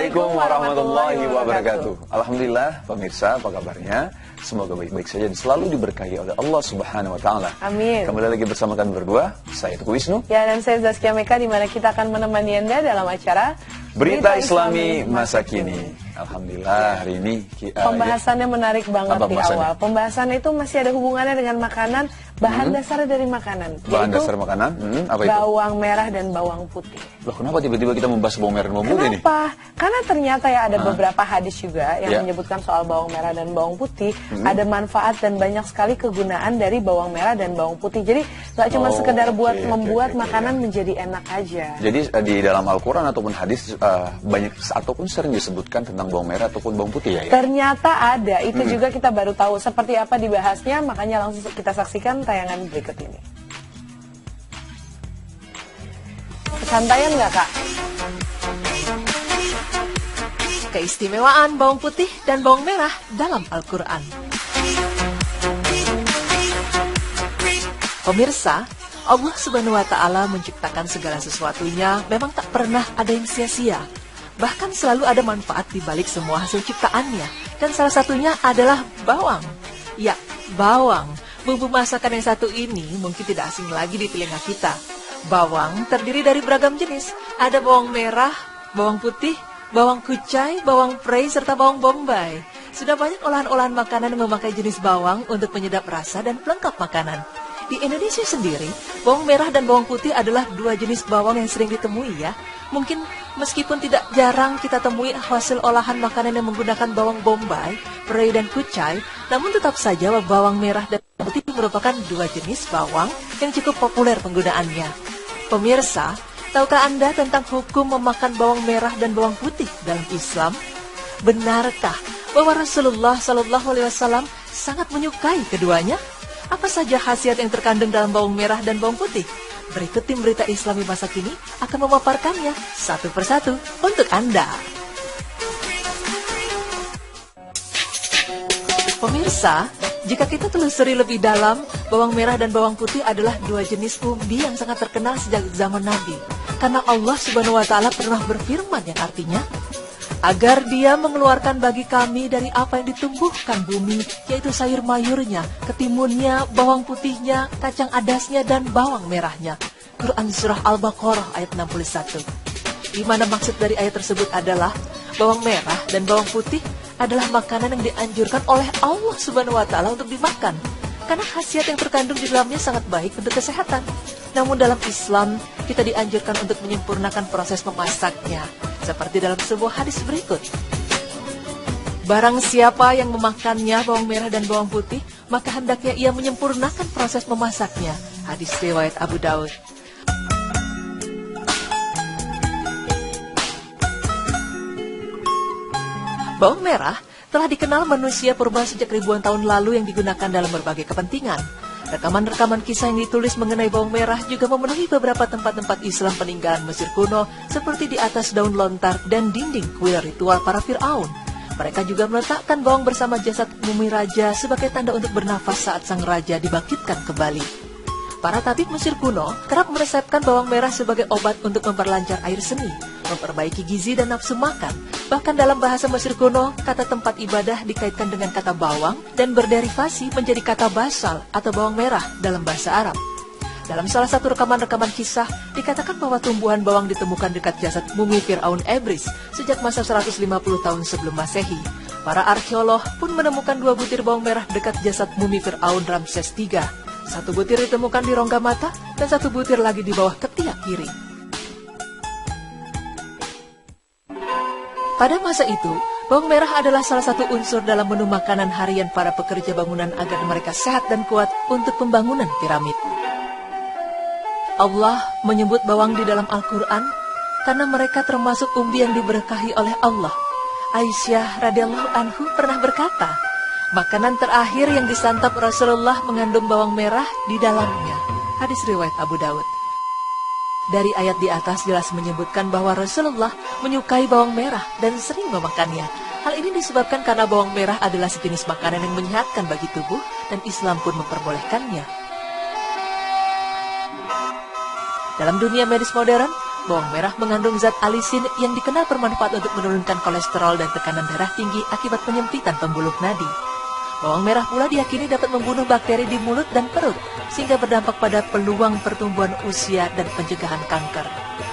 Assalamualaikum warahmatullahi wabarakatuh. Alhamdulillah pemirsa, apa kabarnya? Semoga baik-baik saja dan selalu diberkahi oleh Allah Subhanahu wa taala. Amin. Kembali lagi bersama kami berdua, saya Teguh Wisnu. Ya, dan saya Zaskia Meka, di mana kita akan menemani Anda dalam acara Berita Islami Masa Kini. Alhamdulillah hari ini pembahasannya menarik banget di awal. Pembahasan itu masih ada hubungannya dengan makanan, bahan dasar dari makanan. Bahan dasar makanan, apa itu? Bawang merah dan bawang putih. Loh, kenapa tiba-tiba kita membahas bawang merah dan bawang putih nih? Kenapa? Karena ternyata ya ada beberapa hadis juga yang menyebutkan soal bawang merah dan bawang putih. Ada manfaat dan banyak sekali kegunaan dari bawang merah dan bawang putih. Jadi nggak cuma sekedar buat membuat makanan menjadi enak aja. Jadi di dalam Al-Quran ataupun hadis banyak ataupun sering disebutkan tentang bawang merah ataupun bawang putih ya? Ternyata ada, itu juga kita baru tahu seperti apa dibahasnya, makanya langsung kita saksikan tayangan berikut ini. Kesantaian nggak, Kak? Keistimewaan bawang putih dan bawang merah dalam Al-Quran. Pemirsa, Allah Subhanahu wa Ta'ala menciptakan segala sesuatunya memang tak pernah ada yang sia-sia. Bahkan selalu ada manfaat di balik semua hasil ciptaannya. Dan salah satunya adalah bawang. Ya, bawang. Bumbu masakan yang satu ini mungkin tidak asing lagi di telinga kita. Bawang terdiri dari beragam jenis. Ada bawang merah, bawang putih, bawang kucai, bawang prei, serta bawang bombay. Sudah banyak olahan-olahan makanan yang memakai jenis bawang untuk menyedap rasa dan pelengkap makanan. Di Indonesia sendiri, bawang merah dan bawang putih adalah dua jenis bawang yang sering ditemui ya. Mungkin meskipun tidak jarang kita temui hasil olahan makanan yang menggunakan bawang bombay, prei dan kucai, namun tetap saja bawang merah dan putih merupakan dua jenis bawang yang cukup populer penggunaannya. Pemirsa, tahukah Anda tentang hukum memakan bawang merah dan bawang putih dalam Islam? Benarkah bahwa Rasulullah SAW sangat menyukai keduanya? Apa saja khasiat yang terkandung dalam bawang merah dan bawang putih? Berikut tim Berita Islami Masa Kini akan memaparkannya satu persatu untuk Anda. Pemirsa, jika kita telusuri lebih dalam, bawang merah dan bawang putih adalah dua jenis umbi yang sangat terkenal sejak zaman Nabi. Karena Allah Subhanahu wa Ta'ala pernah berfirman yang artinya, agar dia mengeluarkan bagi kami dari apa yang ditumbuhkan bumi, yaitu sayur mayurnya, ketimunnya, bawang putihnya, kacang adasnya, dan bawang merahnya. Quran Surah Al-Baqarah ayat 61. Di mana maksud dari ayat tersebut adalah, bawang merah dan bawang putih adalah makanan yang dianjurkan oleh Allah Subhanahu wa Ta'ala untuk dimakan. Karena khasiat yang terkandung di dalamnya sangat baik untuk kesehatan. Namun dalam Islam, kita dianjurkan untuk menyempurnakan proses memasaknya. Seperti dalam sebuah hadis berikut. Barang siapa yang memakannya bawang merah dan bawang putih, maka hendaknya ia menyempurnakan proses memasaknya. Hadis riwayat Abu Daud. Bawang merah telah dikenal manusia purba sejak ribuan tahun lalu yang digunakan dalam berbagai kepentingan. Rekaman-rekaman kisah yang ditulis mengenai bawang merah juga memenuhi beberapa tempat-tempat Islam peninggalan Mesir kuno, seperti di atas daun lontar dan dinding kuil ritual para Fir'aun. Mereka juga meletakkan bawang bersama jasad mumi raja sebagai tanda untuk bernafas saat sang raja dibangkitkan kembali. Para tabib Mesir kuno kerap meresepkan bawang merah sebagai obat untuk memperlancar air seni, memperbaiki gizi dan nafsu makan. Bahkan dalam bahasa Mesir kuno, kata tempat ibadah dikaitkan dengan kata bawang dan berderivasi menjadi kata basal atau bawang merah dalam bahasa Arab. Dalam salah satu rekaman-rekaman kisah, dikatakan bahwa tumbuhan bawang ditemukan dekat jasad mumi Fir'aun Ebris sejak masa 150 tahun sebelum Masehi. Para arkeolog pun menemukan 2 butir bawang merah dekat jasad mumi Fir'aun Ramses III. 1 butir ditemukan di rongga mata dan 1 butir lagi di bawah ketiak kiri. Pada masa itu, bawang merah adalah salah satu unsur dalam menu makanan harian para pekerja bangunan agar mereka sehat dan kuat untuk pembangunan piramid. Allah menyebut bawang di dalam Al-Quran karena mereka termasuk umbi yang diberkahi oleh Allah. Aisyah radhiyallahu anhu pernah berkata, makanan terakhir yang disantap Rasulullah mengandung bawang merah di dalamnya. Hadis riwayat Abu Daud. Dari ayat di atas jelas menyebutkan bahwa Rasulullah menyukai bawang merah dan sering memakannya. Hal ini disebabkan karena bawang merah adalah sejenis makanan yang menyehatkan bagi tubuh dan Islam pun memperbolehkannya. Dalam dunia medis modern, Bawang merah mengandung zat alisin yang dikenal bermanfaat untuk menurunkan kolesterol dan tekanan darah tinggi akibat penyempitan pembuluh nadi. Bawang merah pula diyakini dapat membunuh bakteri di mulut dan perut, sehingga berdampak pada peluang pertumbuhan usia dan pencegahan kanker.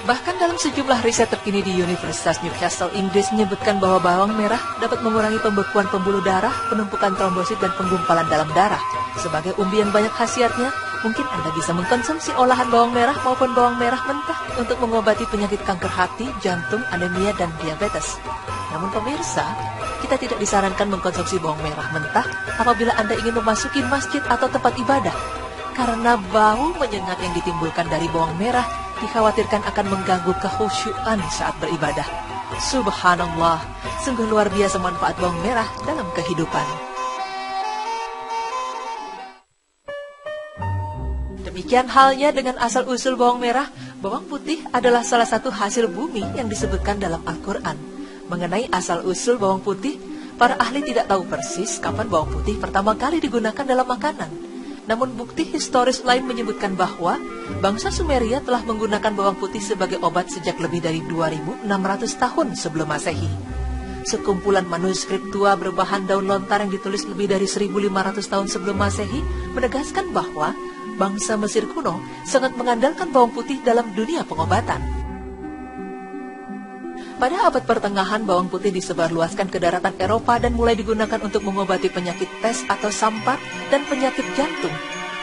Bahkan dalam sejumlah riset terkini di Universitas Newcastle, Inggris menyebutkan bahwa bawang merah dapat mengurangi pembekuan pembuluh darah, penumpukan trombosit, dan penggumpalan dalam darah. Sebagai umbi yang banyak khasiatnya, mungkin Anda bisa mengkonsumsi olahan bawang merah maupun bawang merah mentah untuk mengobati penyakit kanker hati, jantung, anemia, dan diabetes. Namun pemirsa, kita tidak disarankan mengkonsumsi bawang merah mentah apabila Anda ingin memasuki masjid atau tempat ibadah. Karena bau menyengat yang ditimbulkan dari bawang merah dikhawatirkan akan mengganggu kekhusyuan saat beribadah. Subhanallah, sungguh luar biasa manfaat bawang merah dalam kehidupan. Demikian halnya dengan asal-usul bawang merah, bawang putih adalah salah satu hasil bumi yang disebutkan dalam Al-Quran. Mengenai asal-usul bawang putih, para ahli tidak tahu persis kapan bawang putih pertama kali digunakan dalam makanan. Namun bukti historis lain menyebutkan bahwa bangsa Sumeria telah menggunakan bawang putih sebagai obat sejak lebih dari 2.600 tahun sebelum Masehi. Sekumpulan manuskrip tua berbahan daun lontar yang ditulis lebih dari 1.500 tahun sebelum Masehi menegaskan bahwa bangsa Mesir kuno sangat mengandalkan bawang putih dalam dunia pengobatan. Pada abad pertengahan, bawang putih disebarluaskan ke daratan Eropa dan mulai digunakan untuk mengobati penyakit pes atau sampar dan penyakit jantung.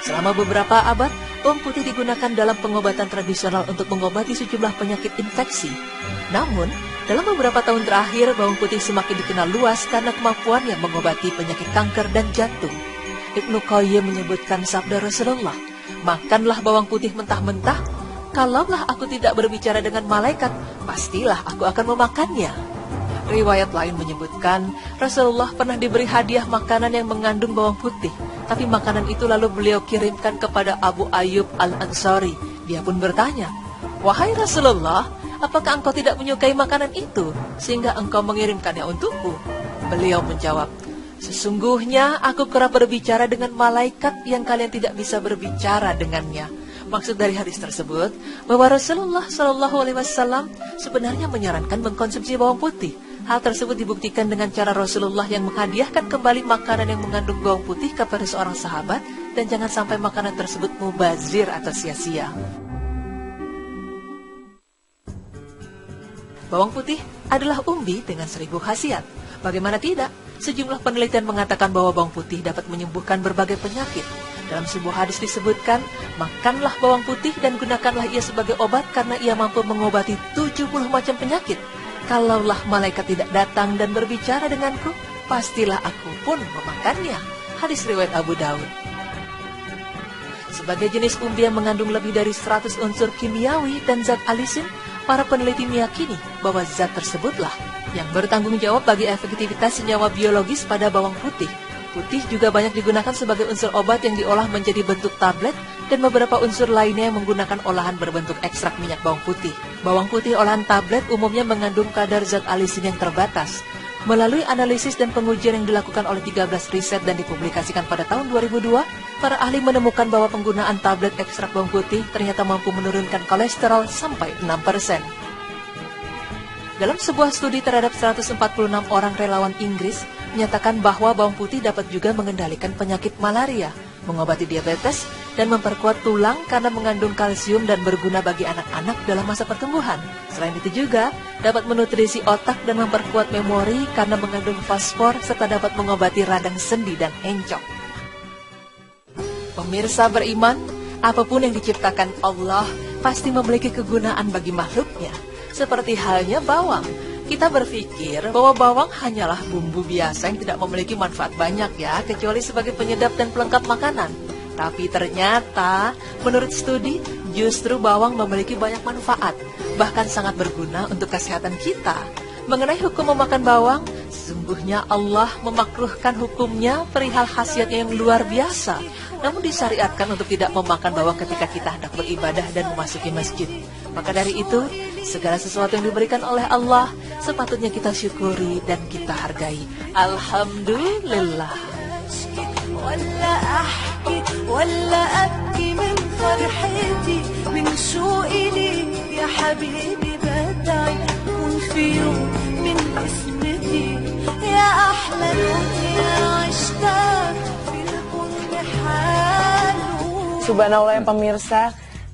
Selama beberapa abad, bawang putih digunakan dalam pengobatan tradisional untuk mengobati sejumlah penyakit infeksi. Namun, dalam beberapa tahun terakhir, bawang putih semakin dikenal luas karena kemampuannya mengobati penyakit kanker dan jantung. Ibnu Qayyim menyebutkan sabda Rasulullah, "Makanlah bawang putih mentah-mentah. Kalaulah aku tidak berbicara dengan malaikat, pastilah aku akan memakannya." Riwayat lain menyebutkan, Rasulullah pernah diberi hadiah makanan yang mengandung bawang putih, tapi makanan itu lalu beliau kirimkan kepada Abu Ayyub Al-Ansari. Dia pun bertanya, "Wahai Rasulullah, apakah engkau tidak menyukai makanan itu, sehingga engkau mengirimkannya untukku?" Beliau menjawab, "Sesungguhnya aku kerap berbicara dengan malaikat yang kalian tidak bisa berbicara dengannya." Maksud dari hadis tersebut bahwa Rasulullah Shallallahu Alaihi Wasallam sebenarnya menyarankan mengkonsumsi bawang putih. Hal tersebut dibuktikan dengan cara Rasulullah yang menghadiahkan kembali makanan yang mengandung bawang putih kepada seorang sahabat, dan jangan sampai makanan tersebut mubazir atau sia-sia. Bawang putih adalah umbi dengan 1000 khasiat. Bagaimana tidak? Sejumlah penelitian mengatakan bahwa bawang putih dapat menyembuhkan berbagai penyakit. Dalam sebuah hadis disebutkan, makanlah bawang putih dan gunakanlah ia sebagai obat karena ia mampu mengobati 70 macam penyakit. Kalaulah malaikat tidak datang dan berbicara denganku, pastilah aku pun memakannya. Hadis riwayat Abu Daud. Sebagai jenis umbi yang mengandung lebih dari 100 unsur kimiawi dan zat alisin, para peneliti meyakini bahwa zat tersebutlah yang bertanggung jawab bagi efektivitas senyawa biologis pada bawang putih. Putih juga banyak digunakan sebagai unsur obat yang diolah menjadi bentuk tablet, dan beberapa unsur lainnya yang menggunakan olahan berbentuk ekstrak minyak bawang putih. Bawang putih olahan tablet umumnya mengandung kadar zat alisin yang terbatas. Melalui analisis dan pengujian yang dilakukan oleh 13 riset dan dipublikasikan pada tahun 2002, para ahli menemukan bahwa penggunaan tablet ekstrak bawang putih ternyata mampu menurunkan kolesterol sampai 6%. Dalam sebuah studi terhadap 146 orang relawan Inggris, menyatakan bahwa bawang putih dapat juga mengendalikan penyakit malaria, mengobati diabetes, dan memperkuat tulang karena mengandung kalsium dan berguna bagi anak-anak dalam masa pertumbuhan. Selain itu juga, dapat menutrisi otak dan memperkuat memori karena mengandung fosfor, serta dapat mengobati radang sendi dan encok. Pemirsa beriman, apapun yang diciptakan Allah pasti memiliki kegunaan bagi makhluknya. Seperti halnya bawang. Kita berpikir bahwa bawang hanyalah bumbu biasa yang tidak memiliki manfaat banyak ya, kecuali sebagai penyedap dan pelengkap makanan. Tapi ternyata, menurut studi, justru bawang memiliki banyak manfaat, bahkan sangat berguna untuk kesehatan kita. Mengenai hukum memakan bawang, sesungguhnya Allah memakruhkan hukumnya perihal khasiatnya yang luar biasa. Namun disyariatkan untuk tidak memakan bawang ketika kita hendak beribadah dan memasuki masjid. Maka dari itu, segala sesuatu yang diberikan oleh Allah sepatutnya kita syukuri dan kita hargai. Alhamdulillah. ولا أبكي من فرحتي من شوقي ليك يا حبيبي بدعي كن في يوم من اسمتي يا أحلى دنيا عشتها في الكون حاله. Subhanallah ya pemirsa,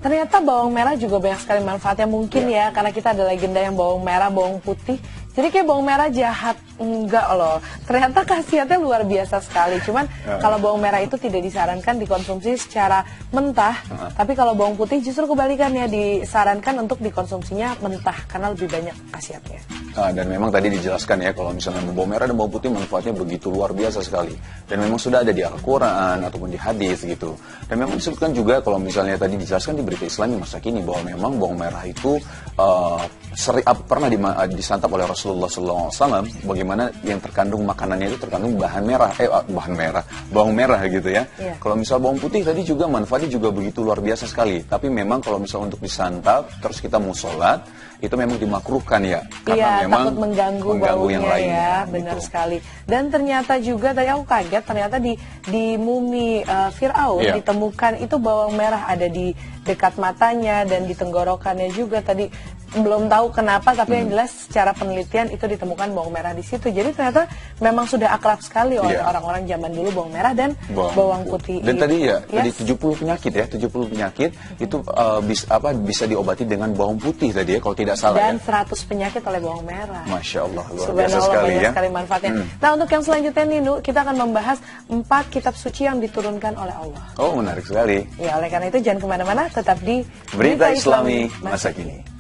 ternyata bawang merah juga banyak sekali manfaatnya mungkin ya, karena kita ada legenda yang bawang merah, bawang putih. Jadi kayak bawang merah jahat, enggak loh. Ternyata khasiatnya luar biasa sekali. Cuman kalau bawang merah itu tidak disarankan dikonsumsi secara mentah. Tapi kalau bawang putih justru kebalikannya, disarankan untuk dikonsumsinya mentah karena lebih banyak khasiatnya. Dan memang tadi dijelaskan ya, kalau misalnya bawang merah dan bawang putih manfaatnya begitu luar biasa sekali. Dan memang sudah ada di Al-Quran ataupun di hadis gitu. Dan memang disebutkan juga kalau misalnya tadi dijelaskan di berita Islami masa kini bahwa memang bawang merah itu pernah disantap oleh Rasulullah SAW, bagaimana yang terkandung makanannya itu terkandung bawang merah gitu ya. Kalau misal bawang putih tadi juga manfaatnya juga begitu luar biasa sekali. Tapi memang kalau misal untuk disantap terus kita mau sholat, itu memang dimakruhkan ya, karena memang takut mengganggu yang baunya lainnya, ya, benar gitu. sekali. Dan ternyata juga tadi aku kaget, ternyata di mumi Fir'aun ditemukan itu bawang merah ada di dekat matanya dan di tenggorokannya juga. Tadi belum tahu kenapa, tapi yang jelas secara penelitian itu ditemukan bawang merah di situ. Jadi ternyata memang sudah akrab sekali oleh orang-orang zaman dulu bawang merah dan bawang putih. Dan tadi tadi 70 penyakit ya, 70 penyakit itu bisa diobati dengan bawang putih tadi ya, kalau tidak salah dan ya. 100 penyakit oleh bawang merah. Masya Allah, luar biasa Subhanallah, sekali banyak ya. sekali manfaatnya. Nah, untuk yang selanjutnya Ninu, kita akan membahas 4 kitab suci yang diturunkan oleh Allah. Oh, menarik sekali. Ya, oleh karena itu jangan kemana-mana, tetap di Berita Islami Masa Kini.